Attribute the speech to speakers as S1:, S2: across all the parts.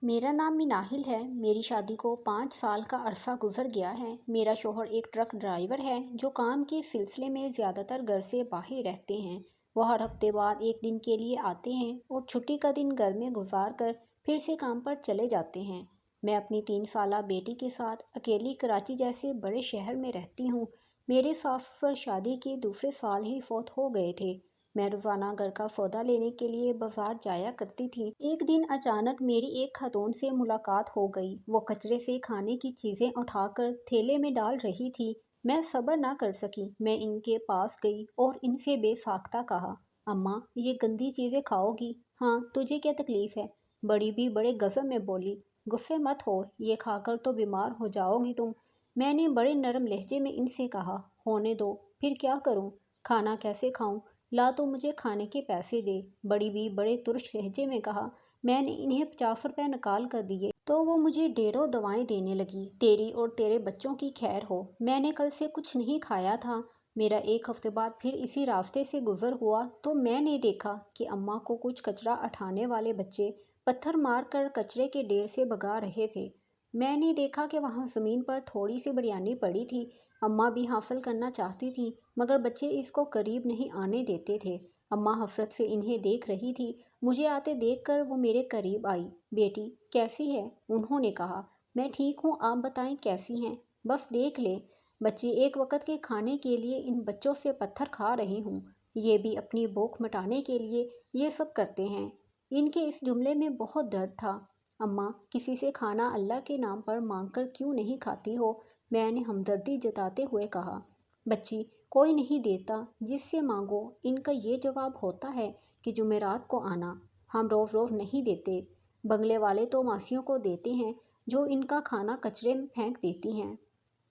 S1: میرا نام مناہل ہے۔ میری شادی کو 5 سال کا عرصہ گزر گیا ہے۔ میرا شوہر ایک ٹرک ڈرائیور ہے جو کام کے سلسلے میں زیادہ تر گھر سے باہر رہتے ہیں۔ وہ ہر ہفتے بعد ایک دن کے لیے آتے ہیں اور چھٹی کا دن گھر میں گزار کر پھر سے کام پر چلے جاتے ہیں۔ میں اپنی 3 سالہ بیٹی کے ساتھ اکیلی کراچی جیسے بڑے شہر میں رہتی ہوں۔ میرے ساس سسر شادی کے دوسرے سال ہی فوت ہو گئے تھے۔ میں روزانہ گھر کا سودا لینے کے لیے بازار جایا کرتی تھی۔ ایک دن اچانک میری ایک خاتون سے ملاقات ہو گئی۔ وہ کچرے سے کھانے کی چیزیں اٹھا کر تھیلے میں ڈال رہی تھی۔ میں صبر نہ کر سکی۔ میں ان کے پاس گئی اور ان سے بے ساختہ کہا، اماں یہ گندی چیزیں کھاؤ گی؟ ہاں تجھے کیا تکلیف ہے؟ بڑی بھی بڑے غضب میں بولی، غصے مت ہو، یہ کھا کر تو بیمار ہو جاؤ گی تم۔ میں نے بڑے نرم لہجے میں ان سے کہا، ہونے دو، پھر کیا کروں؟ کھانا کیسے کھاؤں؟ لا تو مجھے کھانے کے پیسے دے۔ بڑی بھی بڑے ترش لہجے میں کہا۔ میں نے انہیں 50 روپے نکال کر دیے تو وہ مجھے ڈھیروں دوائیں دینے لگی۔ تیری اور تیرے بچوں کی خیر ہو، میں نے کل سے کچھ نہیں کھایا تھا۔ میرا ایک ہفتے بعد پھر اسی راستے سے گزر ہوا تو میں نے دیکھا کہ اماں کو کچھ کچرا اٹھانے والے بچے پتھر مار کر کچرے کے ڈھیر سے بھگا رہے تھے۔ میں نے دیکھا کہ وہاں زمین پر تھوڑی سی بریانی پڑی تھی۔ اماں بھی حاصل کرنا چاہتی تھیں مگر بچے اس کو قریب نہیں آنے دیتے تھے۔ اماں حسرت سے انہیں دیکھ رہی تھی۔ مجھے آتے دیکھ کر وہ میرے قریب آئی۔ بیٹی کیسی ہے؟ انہوں نے کہا۔ میں ٹھیک ہوں، آپ بتائیں کیسی ہیں؟ بس دیکھ لیں، بچے ایک وقت کے کھانے کے لیے ان بچوں سے پتھر کھا رہی ہوں۔ یہ بھی اپنی بھوک مٹانے کے لیے یہ سب کرتے ہیں۔ ان کے اس جملے میں بہت درد تھا۔ اماں کسی سے کھانا اللہ کے نام پر مانگ کر کیوں نہیں کھاتی ہو؟ میں نے ہمدردی جتاتے ہوئے کہا۔ بچی کوئی نہیں دیتا، جس سے مانگو۔ ان کا یہ جواب ہوتا ہے کہ جمعرات کو آنا، ہم روز روز نہیں دیتے۔ بنگلے والے تو ماسیوں کو دیتے ہیں جو ان کا کھانا کچرے میں پھینک دیتی ہیں۔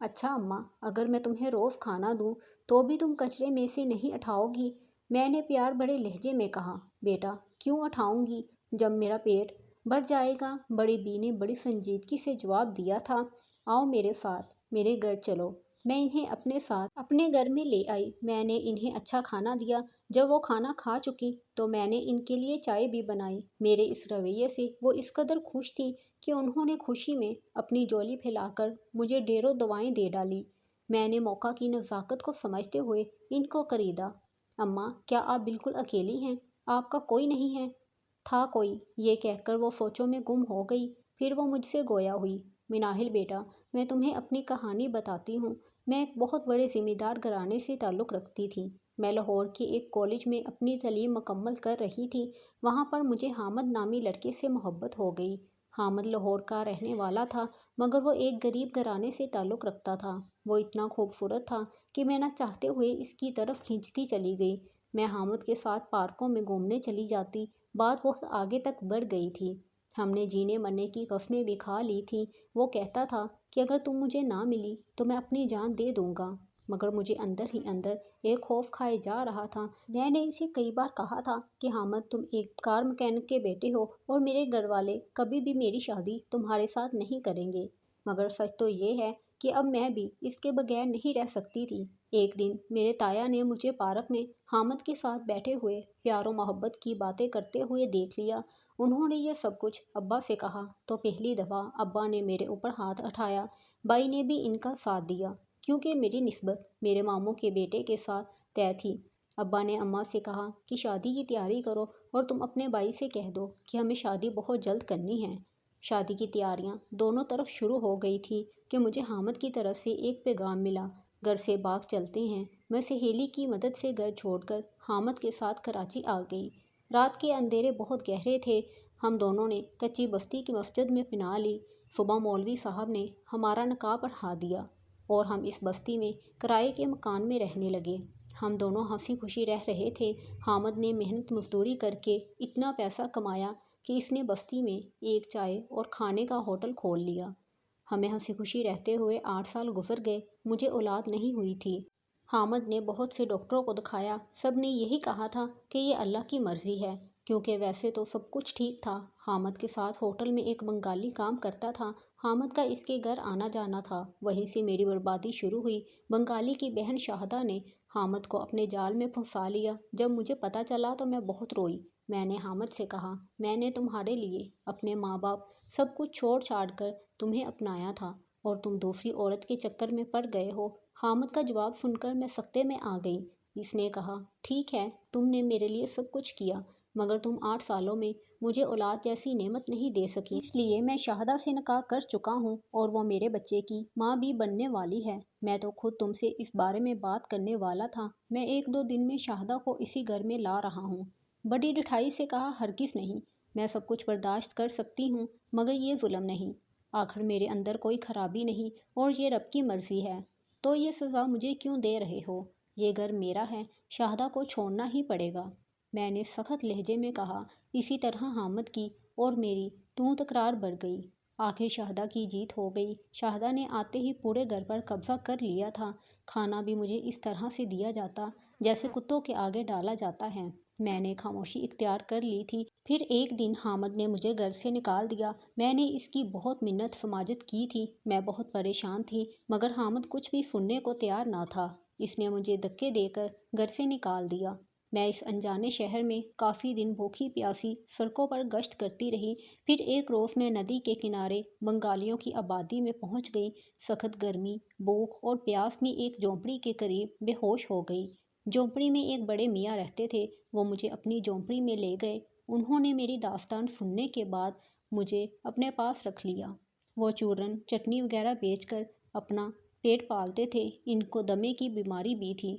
S1: اچھا اماں، اگر میں تمہیں روز کھانا دوں تو بھی تم کچرے میں سے نہیں اٹھاؤ گی؟ میں نے پیار بھرے لہجے میں کہا۔ بیٹا کیوں اٹھاؤں گی جب میرا پیٹ بھر جائے گا؟ بڑی بی نے بڑی سنجیدگی سے جواب دیا تھا۔ آؤ میرے ساتھ، میرے گھر چلو۔ میں انہیں اپنے ساتھ اپنے گھر میں لے آئی۔ میں نے انہیں اچھا کھانا دیا۔ جب وہ کھانا کھا چکی تو میں نے ان کے لیے چائے بھی بنائی۔ میرے اس رویے سے وہ اس قدر خوش تھیں کہ انہوں نے خوشی میں اپنی جھولی پھیلا کر مجھے ڈھیروں دوائیں دے ڈالیں۔ میں نے موقع کی نزاکت کو سمجھتے ہوئے ان کو خریدا۔ اماں کیا آپ بالکل اکیلی ہیں؟ آپ کا کوئی نہیں ہے؟ تھا کوئی، یہ کہہ کر وہ سوچوں میں گم ہو گئی۔ پھر وہ مجھ سے گویا ہوئی۔ مناہل بیٹا، میں تمہیں اپنی کہانی بتاتی ہوں۔ میں ایک بہت بڑے ذمہ دار گھرانے سے تعلق رکھتی تھی۔ میں لاہور کے ایک کالج میں اپنی تعلیم مکمل کر رہی تھی۔ وہاں پر مجھے حامد نامی لڑکے سے محبت ہو گئی۔ حامد لاہور کا رہنے والا تھا مگر وہ ایک غریب گھرانے سے تعلق رکھتا تھا۔ وہ اتنا خوبصورت تھا کہ میں نہ چاہتے ہوئے اس کی طرف کھنچتی چلی گئی۔ میں حامد کے ساتھ پارکوں میں گھومنے چلی جاتی۔ بات بہت آگے تک بڑھ گئی تھی۔ ہم نے جینے مرنے کی قسمیں بھی کھا لی تھیں۔ وہ کہتا تھا کہ اگر تم مجھے نہ ملی تو میں اپنی جان دے دوں گا، مگر مجھے اندر ہی اندر ایک خوف کھائے جا رہا تھا۔ میں نے اسے کئی بار کہا تھا کہ حامد تم ایک کار مکینک کے بیٹے ہو اور میرے گھر والے کبھی بھی میری شادی تمہارے ساتھ نہیں کریں گے، مگر سچ تو یہ ہے کہ اب میں بھی اس کے بغیر نہیں رہ سکتی تھی۔ ایک دن میرے تایا نے مجھے پارک میں حامد کے ساتھ بیٹھے ہوئے پیار و محبت کی باتیں کرتے ہوئے دیکھ لیا۔ انہوں نے یہ سب کچھ ابا سے کہا تو پہلی دفعہ ابا نے میرے اوپر ہاتھ اٹھایا۔ بھائی نے بھی ان کا ساتھ دیا کیونکہ میری نسبت میرے ماموں کے بیٹے کے ساتھ طے تھی۔ ابا نے اماں سے کہا کہ شادی کی تیاری کرو اور تم اپنے بھائی سے کہہ دو کہ ہمیں شادی بہت جلد کرنی ہے۔ شادی کی تیاریاں دونوں طرف شروع ہو گئی تھیں کہ مجھے حامد کی طرف سے ایک پیغام ملا، گھر سے باغ چلتے ہیں۔ میں سہیلی کی مدد سے گھر چھوڑ کر حامد کے ساتھ کراچی آ گئی۔ رات کے اندھیرے بہت گہرے تھے۔ ہم دونوں نے کچی بستی کی مسجد میں پناہ لی۔ صبح مولوی صاحب نے ہمارا نکاح پڑھا دیا اور ہم اس بستی میں کرائے کے مکان میں رہنے لگے۔ ہم دونوں ہنسی خوشی رہ رہے تھے۔ حامد نے محنت مزدوری کر کے اتنا پیسہ کمایا کہ اس نے بستی میں ایک چائے اور کھانے کا ہوٹل کھول لیا۔ ہمیں ہنسی خوشی رہتے ہوئے 8 سال گزر گئے۔ مجھے اولاد نہیں ہوئی تھی۔ حامد نے بہت سے ڈاکٹروں کو دکھایا، سب نے یہی کہا تھا کہ یہ اللہ کی مرضی ہے، کیونکہ ویسے تو سب کچھ ٹھیک تھا۔ حامد کے ساتھ ہوٹل میں ایک بنگالی کام کرتا تھا۔ حامد کا اس کے گھر آنا جانا تھا۔ وہیں سے میری بربادی شروع ہوئی۔ بنگالی کی بہن شاہدہ نے حامد کو اپنے جال میں پھنسا لیا۔ جب مجھے پتہ چلا تو میں بہت روئی۔ میں نے حامد سے کہا، میں نے تمہارے لیے اپنے ماں باپ سب کچھ چھوڑ چھاڑ کر تمہیں اپنایا تھا اور تم دوسری عورت کے چکر میں پڑ گئے ہو۔ حامد کا جواب سن کر میں سکتے میں آ گئی۔ اس نے کہا، ٹھیک ہے تم نے میرے لیے سب کچھ کیا، مگر تم 8 سالوں میں مجھے اولاد جیسی نعمت نہیں دے سکی، اس لیے میں شاہدہ سے نکاح کر چکا ہوں اور وہ میرے بچے کی ماں بھی بننے والی ہے۔ میں تو خود تم سے اس بارے میں بات کرنے والا تھا۔ میں 1-2 دن میں شاہدہ کو اسی گھر میں لا رہا ہوں۔ بڑی ڈٹھائی سے کہا، ہرگز نہیں، میں سب کچھ برداشت کر سکتی ہوں مگر یہ ظلم نہیں۔ آخر میرے اندر کوئی خرابی نہیں اور یہ رب کی مرضی ہے، تو یہ سزا مجھے کیوں دے رہے ہو؟ یہ گھر میرا ہے، شاہدہ کو چھوڑنا ہی پڑے گا، میں نے سخت لہجے میں کہا۔ اسی طرح حامد کی اور میری تکرار بڑھ گئی۔ آخر شاہدہ کی جیت ہو گئی۔ شاہدہ نے آتے ہی پورے گھر پر قبضہ کر لیا تھا۔ کھانا بھی مجھے اس طرح سے دیا جاتا جیسے کتوں کے آگے ڈالا جاتا ہے۔ میں نے خاموشی اختیار کر لی تھی۔ پھر ایک دن حامد نے مجھے گھر سے نکال دیا۔ میں نے اس کی بہت منت سماجت کی تھی، میں بہت پریشان تھی، مگر حامد کچھ بھی سننے کو تیار نہ تھا۔ اس نے مجھے دھکے دے کر گھر سے نکال دیا۔ میں اس انجانے شہر میں کافی دن بھوکی پیاسی سڑکوں پر گشت کرتی رہی۔ پھر ایک روز میں ندی کے کنارے بنگالیوں کی آبادی میں پہنچ گئی۔ سخت گرمی، بھوک اور پیاس میں ایک جھونپڑی کے قریب بے ہوش ہو گئی۔ جھونپڑی میں ایک بڑے میاں رہتے تھے، وہ مجھے اپنی جھونپڑی میں لے گئے۔ انہوں نے میری داستان سننے کے بعد مجھے اپنے پاس رکھ لیا۔ وہ چورن چٹنی وغیرہ بیچ کر اپنا پیٹ پالتے تھے۔ ان کو دمے کی بیماری بھی تھی۔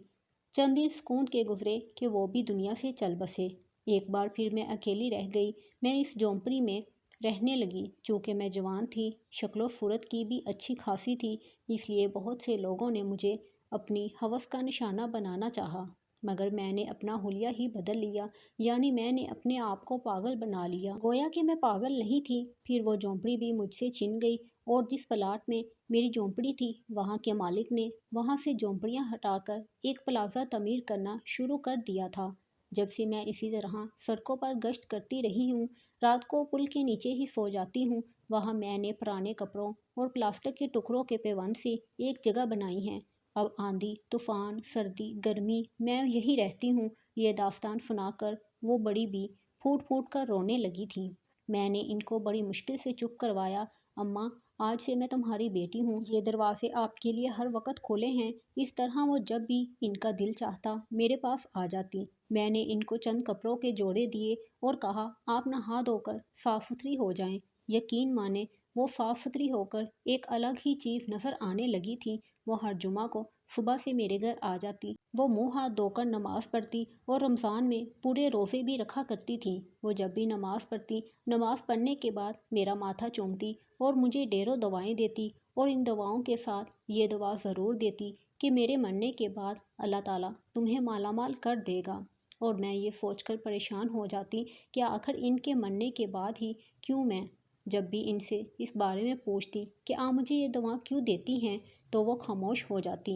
S1: چند دن سکون کے گزرے کہ وہ بھی دنیا سے چل بسے۔ ایک بار پھر میں اکیلی رہ گئی۔ میں اس جھونپڑی میں رہنے لگی۔ چونکہ میں جوان تھی، شکل و صورت کی بھی اچھی خاصی تھی، اس لیے بہت سے لوگوں نے مجھے اپنی ہوس کا نشانہ بنانا چاہا، مگر میں نے اپنا حلیہ ہی بدل لیا، یعنی میں نے اپنے آپ کو پاگل بنا لیا، گویا کہ میں پاگل نہیں تھی۔ پھر وہ جھونپڑی بھی مجھ سے چھن گئی اور جس پلاٹ میں میری جھونپڑی تھی، وہاں کے مالک نے وہاں سے جھونپڑیاں ہٹا کر ایک پلازہ تعمیر کرنا شروع کر دیا تھا۔ جب سے میں اسی طرح سڑکوں پر گشت کرتی رہی ہوں، رات کو پل کے نیچے ہی سو جاتی ہوں۔ وہاں میں نے پرانے کپڑوں اور پلاسٹک کے ٹکڑوں کے پیوند سے ایک جگہ بنائی ہے۔ اب آندھی، طوفان، سردی، گرمی، میں یہی رہتی ہوں۔ یہ داستان سنا کر وہ بڑی بھی پھوٹ پھوٹ کر رونے لگی تھیں۔ میں نے ان کو بڑی مشکل سے چپ کروایا۔ اماں، آج سے میں تمہاری بیٹی ہوں، یہ دروازے آپ کے لیے ہر وقت کھلے ہیں۔ اس طرح وہ جب بھی ان کا دل چاہتا میرے پاس آ جاتی۔ میں نے ان کو چند کپڑوں کے جوڑے دیے اور کہا، آپ نہا دھو کر صاف ستھری ہو جائیں۔ یقین مانیں، وہ صاف ستھری ہو کر ایک الگ ہی چیز نظر آنے لگی تھی۔ وہ ہر جمعہ کو صبح سے میرے گھر آ جاتی۔ وہ منہ ہاتھ دھو کر نماز پڑھتی اور رمضان میں پورے روزے بھی رکھا کرتی تھیں۔ وہ جب بھی نماز پڑھتی، نماز پڑھنے کے بعد میرا ماتھا چومتی اور مجھے ڈھیروں دعائیں دیتی، اور ان دعاؤں کے ساتھ یہ دعا ضرور دیتی کہ میرے مرنے کے بعد اللہ تعالیٰ تمہیں مالا مال کر دے گا۔ اور میں یہ سوچ کر پریشان ہو جاتی کہ آخر ان کے مرنے کے بعد ہی کیوں میں جب بھی ان سے اس بارے میں پوچھتی کہ مجھے یہ دعا کیوں دیتی ہیں، تو وہ خاموش ہو جاتی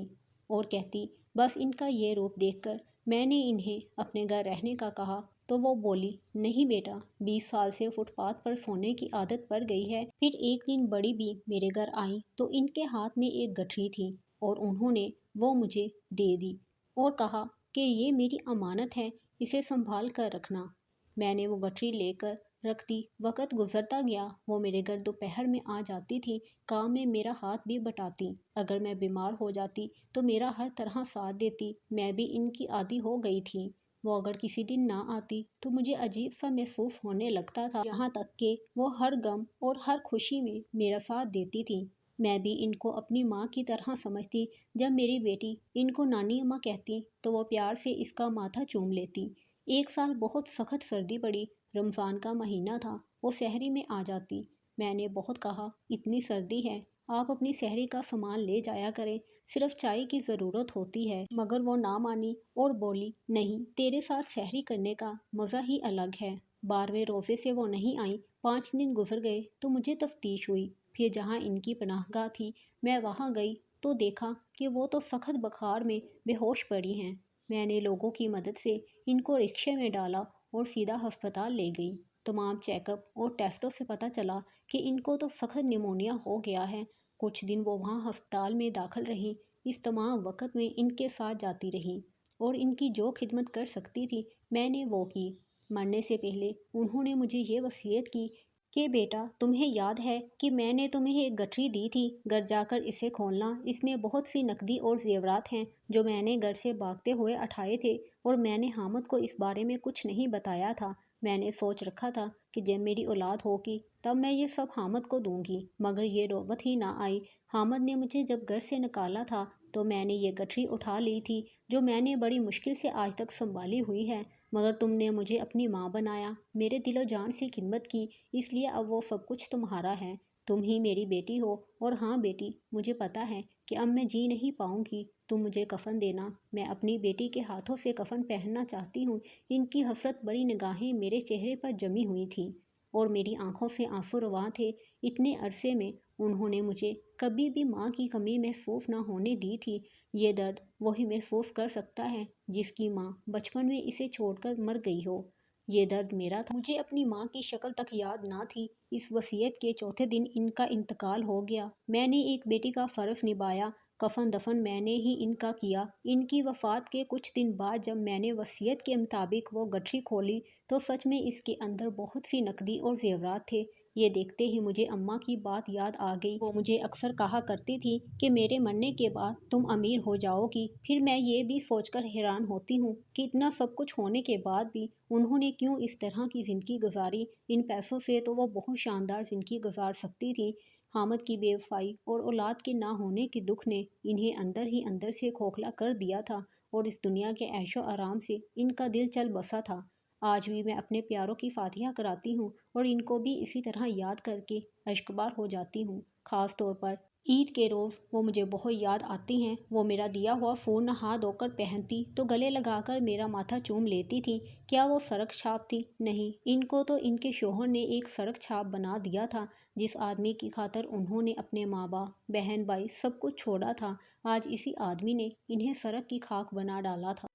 S1: اور کہتی، بس ان کا یہ روپ دیکھ کر میں نے انہیں اپنے گھر رہنے کا کہا تو وہ بولی، نہیں بیٹا، 20 سال سے فٹ پاتھ پر سونے کی عادت پڑ گئی ہے۔ پھر ایک دن بڑی بھی میرے گھر آئیں تو ان کے ہاتھ میں ایک گٹھری تھی اور انہوں نے وہ مجھے دے دی اور کہا کہ یہ میری امانت ہے، اسے سنبھال کر رکھنا۔ میں نے وہ گٹھری لے کر رکھ دی۔ وقت گزرتا گیا، وہ میرے گھر دوپہر میں آ جاتی تھی، کام میں میرا ہاتھ بھی بٹاتی۔ اگر میں بیمار ہو جاتی تو میرا ہر طرح ساتھ دیتی۔ میں بھی ان کی عادی ہو گئی تھی۔ وہ اگر کسی دن نہ آتی تو مجھے عجیب سا محسوس ہونے لگتا تھا، یہاں تک کہ وہ ہر غم اور ہر خوشی میں میرا ساتھ دیتی تھی۔ میں بھی ان کو اپنی ماں کی طرح سمجھتی۔ جب میری بیٹی ان کو نانی اماں کہتی تو وہ پیار سے اس کا ماتھا چوم لیتی۔ ایک سال بہت سخت سردی پڑی، رمضان کا مہینہ تھا۔ وہ سحری میں آ جاتی۔ میں نے بہت کہا، اتنی سردی ہے، آپ اپنی سحری کا سامان لے جایا کریں، صرف چائے کی ضرورت ہوتی ہے، مگر وہ نہ مانی اور بولی، نہیں، تیرے ساتھ سحری کرنے کا مزہ ہی الگ ہے۔ 12ویں روزے سے وہ نہیں آئیں۔ 5 دن گزر گئے تو مجھے تفتیش ہوئی۔ پھر جہاں ان کی پناہ گاہ تھی، میں وہاں گئی تو دیکھا کہ وہ تو سخت بخار میں بے ہوش پڑی ہیں۔ میں نے لوگوں کی مدد سے ان کو رکشے میں ڈالا اور سیدھا ہسپتال لے گئی۔ تمام چیک اپ اور ٹیسٹوں سے پتہ چلا کہ ان کو تو سخت نمونیا ہو گیا ہے۔ کچھ دن وہ وہاں ہسپتال میں داخل رہیں۔ اس تمام وقت میں ان کے ساتھ جاتی رہی اور ان کی جو خدمت کر سکتی تھی میں نے وہ کی۔ مرنے سے پہلے انہوں نے مجھے یہ وصیت کی کہ بیٹا تمہیں یاد ہے کہ میں نے تمہیں ایک گٹھری دی تھی، گھر جا کر اسے کھولنا، اس میں بہت سی نقدی اور زیورات ہیں جو میں نے گھر سے بھاگتے ہوئے اٹھائے تھے، اور میں نے حامد کو اس بارے میں کچھ نہیں بتایا تھا۔ میں نے سوچ رکھا تھا کہ جب میری اولاد ہوگی تب میں یہ سب حامد کو دوں گی، مگر یہ نوبت ہی نہ آئی۔ حامد نے مجھے جب گھر سے نکالا تھا تو میں نے یہ گٹھری اٹھا لی تھی جو میں نے بڑی مشکل سے آج تک سنبھالی ہوئی ہے، مگر تم نے مجھے اپنی ماں بنایا، میرے دل و جان سے خدمت کی، اس لیے اب وہ سب کچھ تمہارا ہے، تم ہی میری بیٹی ہو۔ اور ہاں بیٹی، مجھے پتا ہے کہ اب میں جی نہیں پاؤں گی، تم مجھے کفن دینا، میں اپنی بیٹی کے ہاتھوں سے کفن پہننا چاہتی ہوں۔ ان کی حسرت بڑی نگاہیں میرے چہرے پر جمی ہوئی تھیں اور میری آنکھوں سے آنسو رواں تھے۔ اتنے عرصے میں انہوں نے مجھے کبھی بھی ماں کی کمی محسوس نہ ہونے دی تھی۔ یہ درد وہی محسوس کر سکتا ہے جس کی ماں بچپن میں اسے چھوڑ کر مر گئی ہو۔ یہ درد میرا تھا۔ مجھے اپنی ماں کی شکل تک یاد نہ تھی۔ اس وصیت کے چوتھے دن ان کا انتقال ہو گیا۔ میں نے ایک بیٹی کا فرض نبھایا، کفن دفن میں نے ہی ان کا کیا۔ ان کی وفات کے کچھ دن بعد جب میں نے وصیت کے مطابق وہ گٹھری کھولی تو سچ میں اس کے اندر بہت سی نقدی اور زیورات تھے۔ یہ دیکھتے ہی مجھے اماں کی بات یاد آ گئی۔ وہ مجھے اکثر کہا کرتی تھی کہ میرے مرنے کے بعد تم امیر ہو جاؤ گی۔ پھر میں یہ بھی سوچ کر حیران ہوتی ہوں کہ اتنا سب کچھ ہونے کے بعد بھی انہوں نے کیوں اس طرح کی زندگی گزاری۔ ان پیسوں سے تو وہ بہت شاندار زندگی گزار سکتی تھی۔ حامد کی بے وفائی اور اولاد کے نہ ہونے کے دکھ نے انہیں اندر ہی اندر سے کھوکھلا کر دیا تھا، اور اس دنیا کے عیش و آرام سے ان کا دل چل بسا تھا۔ آج بھی میں اپنے پیاروں کی فاتحہ کراتی ہوں اور ان کو بھی اسی طرح یاد کر کے اشکبار ہو جاتی ہوں۔ خاص طور پر عید کے روز وہ مجھے بہت یاد آتی ہیں۔ وہ میرا دیا ہوا فون نہا دھو کر پہنتی تو گلے لگا کر میرا ماتھا چوم لیتی تھی۔ کیا وہ سڑک چھاپ تھی؟ نہیں، ان کو تو ان کے شوہر نے ایک سڑک چھاپ بنا دیا تھا۔ جس آدمی کی خاطر انہوں نے اپنے ماں باپ، بہن بھائی سب کچھ چھوڑا تھا، آج اسی آدمی نے انہیں سڑک کی خاک بنا ڈالا تھا۔